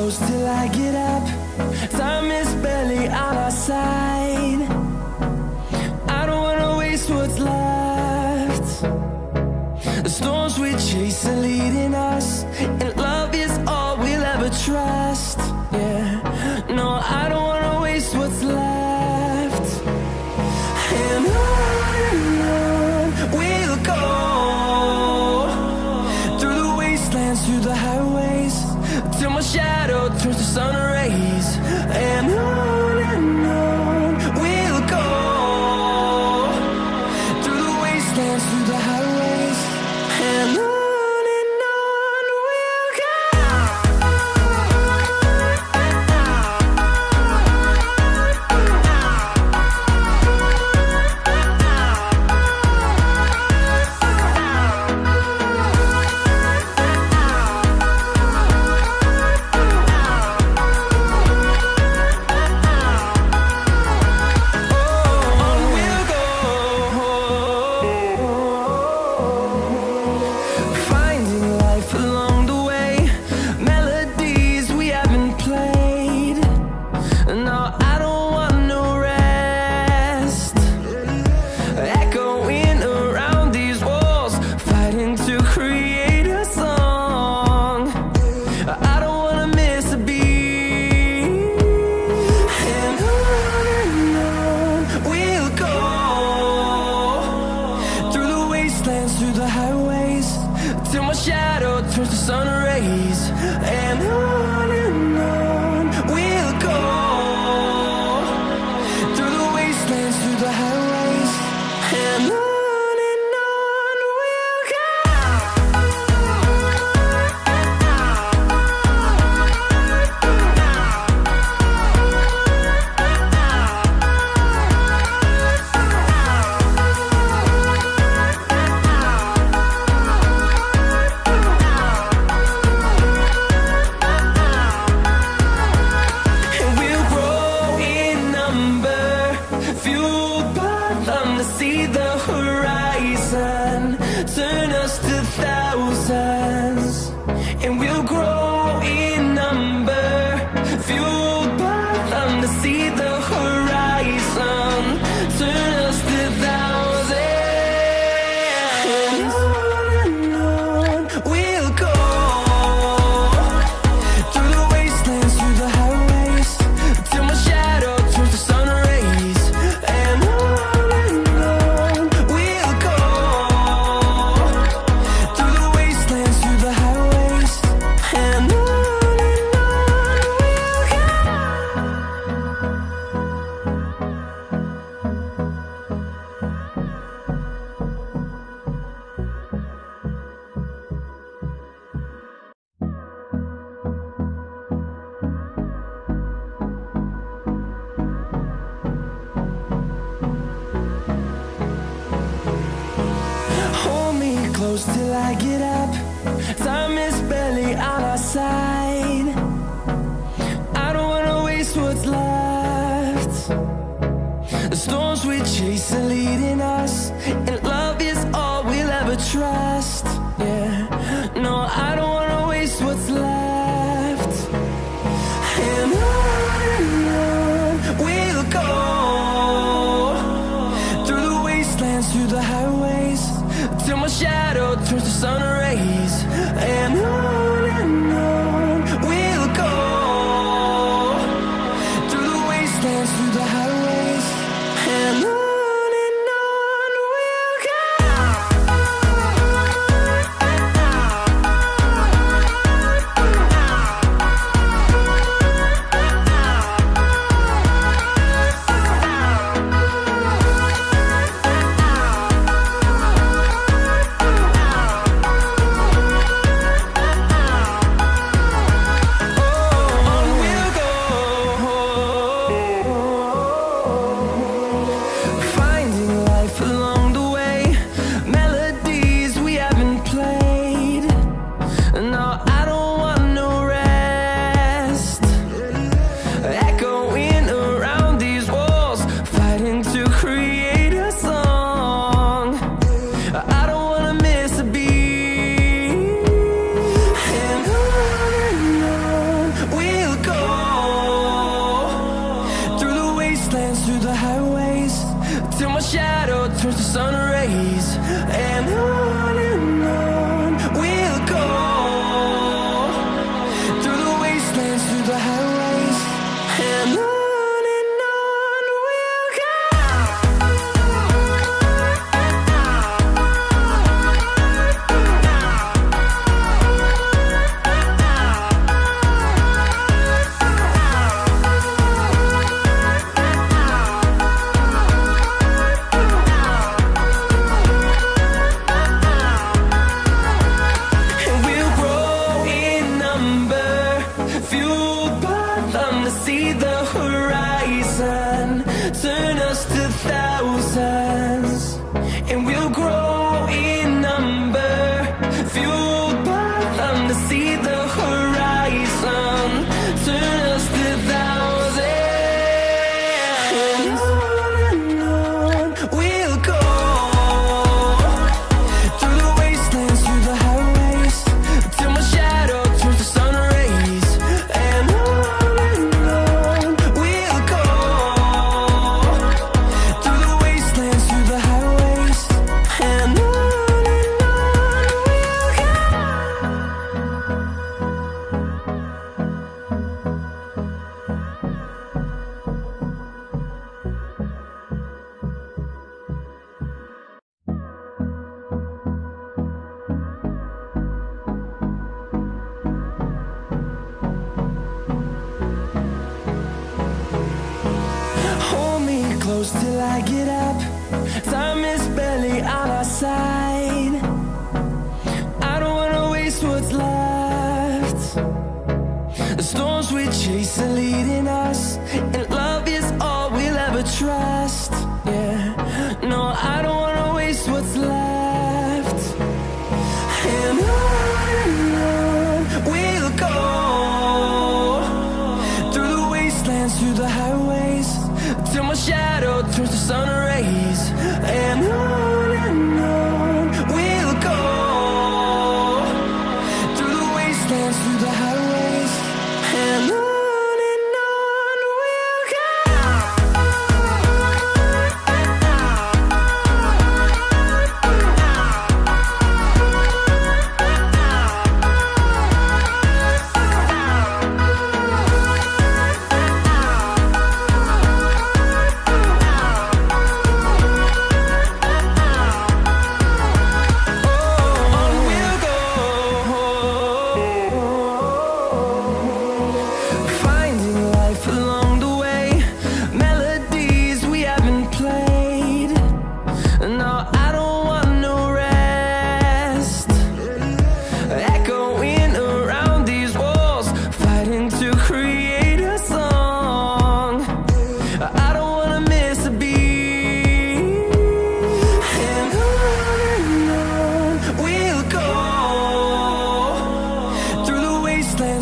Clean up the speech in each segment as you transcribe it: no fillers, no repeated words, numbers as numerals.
close till I get up. Time is barely on our side. I don't wanna waste what's left. The storms we chase are leading us, and love is all we'll ever trust. Yeah, no, I don't wanna waste what's left. And on we'll go, through the wastelands, through the highways, till my shadow turns to sun rays. And on we'll go, through the wastelands, through the highways, and on we'll go. Through the highways, till my shadow turns to sun rays. And on we'll go, through the wastelands, through the highways, and on we'll go. See the horizon, turn us to thousands, and we'll grow in number, fueled by them to see the horizon, turn us to thousands, and on we'll go, through the wastelands, through the highways, till my shadow turns to sun rays. And close till I get up. Time is barely on our side. I don't wanna waste what's left. The storms we chase are leading us, and love is all we'll ever trust. Yeah, no, I don't wanna waste what's left. And on we'll go, through the wastelands, through the highways, till my shadow turns to sun rays. And on we'll go, through the wastelands, through the highways, and on we'll go. till my shadow turns to sun rays. And on we'll go, through the wastelands, through the highways, and on we'll go. See the horizon, turn us to thousands, and we'll grow in number, fueled by them. To see the horizon, turn us to thousands, and on we'll go, through the wastelands, through the highways, till my shadow turns to sun rays. And close till I get up. Time is barely on our side. I don't wanna waste what's left. The storms we chase are leading us, and love is all we'll ever trust. Yeah, no, I don't wanna waste what's left. And on we'll go, through the wastelands, through the highways, till my shadow turns to sun rays. And on we'll go, through the wastelands, through the highways, and on we'll go.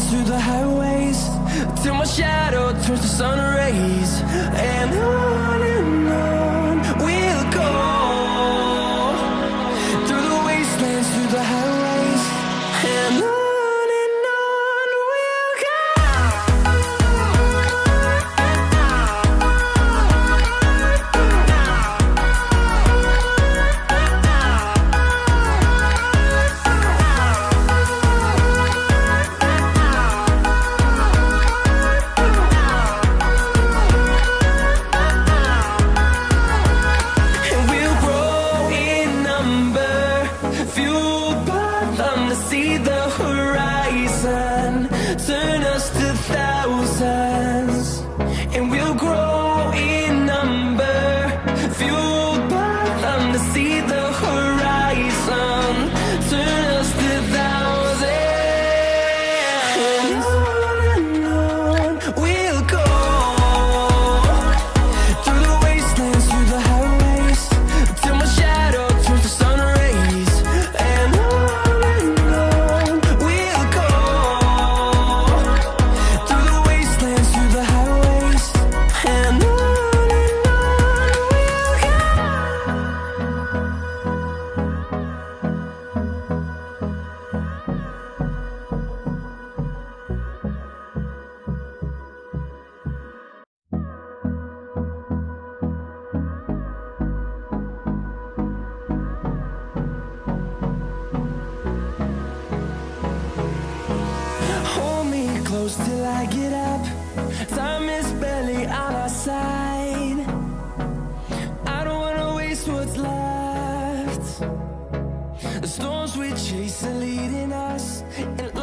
Through the highways, till my shadow turns to sun rays. And on we'll go, through the wastelands, through the highways, and on we'll go. See the horizon, turn us to thousands, and we'll grow in number, fueled by them. To see the horizon, turn us to thousands, and on we'll go, through the wastelands, through the highways, till my shadow turns to sun rays. And and close till I get up. Time is barely on our side. I don't wanna waste what's left. The storms we chase are leading us, and